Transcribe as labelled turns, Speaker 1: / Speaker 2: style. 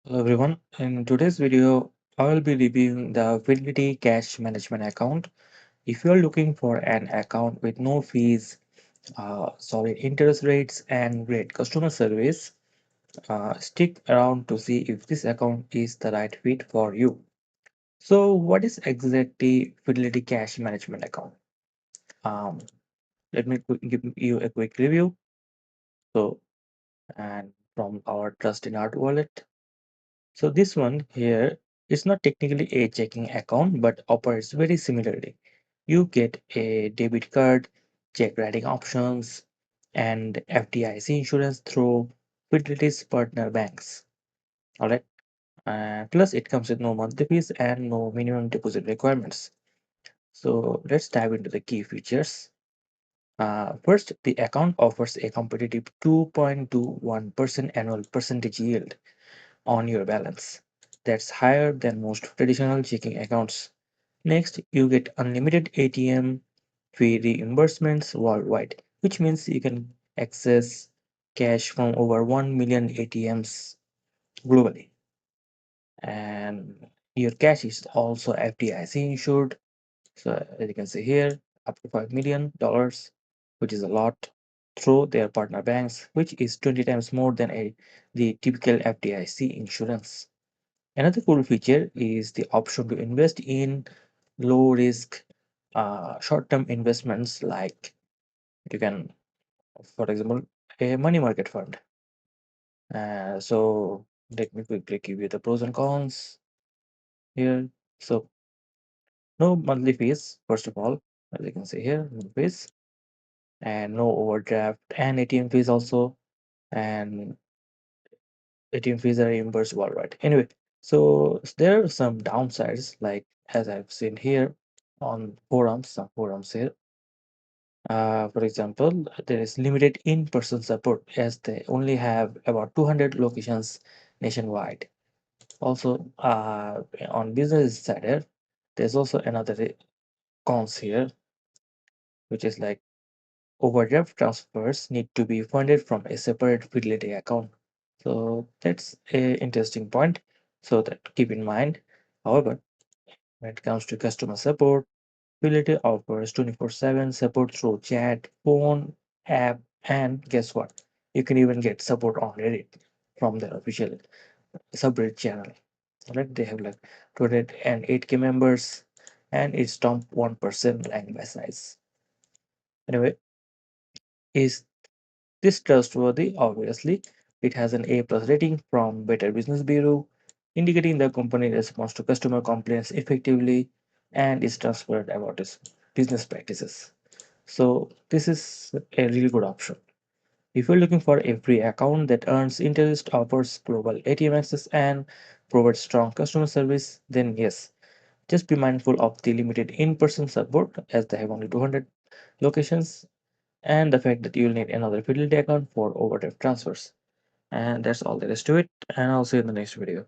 Speaker 1: Hello everyone. In today's video, I will be reviewing the Fidelity Cash Management Account. If you are looking for an account with no fees, solid interest rates, and great customer service, stick around to see if this account is the right fit for you. So, what is exactly Fidelity Cash Management Account? Um, Let me give you a quick review. So, and from our Trust in Art wallet. So this one here is not technically a checking account but operates very similarly. You get a debit card, check writing options, and FDIC insurance through Fidelity's partner banks. Alright. Plus it comes with no monthly fees and no minimum deposit requirements. So let's dive into the key features. First, the account offers a competitive 2.21% annual percentage yield on your balance. That's higher than most traditional checking accounts. Next, you get unlimited ATM fee reimbursements worldwide, which means you can access cash from over 1 million ATMs globally. And your cash is also FDIC insured. So, as you can see here, up to $5 million, which is a lot, through their partner banks, which is 20 times more than the typical FDIC insurance. Another cool feature is the option to invest in low risk short-term investments like you can, for example, a money market fund. So let me quickly give you the pros and cons here. So no monthly fees, first of all, as you can see here, no fees, and no overdraft and ATM fees also, and ATM fees are reimbursed worldwide. Anyway, so there are some downsides, like as I've seen here on forums, some forums here. For example, there is limited in-person support as they only have about 200 locations nationwide. Also, on business side here, there's also another cons here, which is like overdraft transfers need to be funded from a separate Fidelity account. So that's a interesting point. So that keep in mind. However, when it comes to customer support, Fidelity offers 24/7 support through chat, phone, app, and guess what? You can even get support on Reddit from their official subreddit channel. Right? They have like 208K members and it's top 1% ranked by size. Anyway, is this trustworthy? Obviously, it has an A plus rating from Better Business Bureau, indicating the company responds to customer complaints effectively and is transparent about its business practices. So this is a really good option. If you're looking for a free account that earns interest, offers global ATM access, and provides strong customer service, then yes, just be mindful of the limited in-person support as they have only 200 locations and the fact that you'll need another Fidelity account for overdraft transfers. And that's all there is to it. And I'll see you in the next video.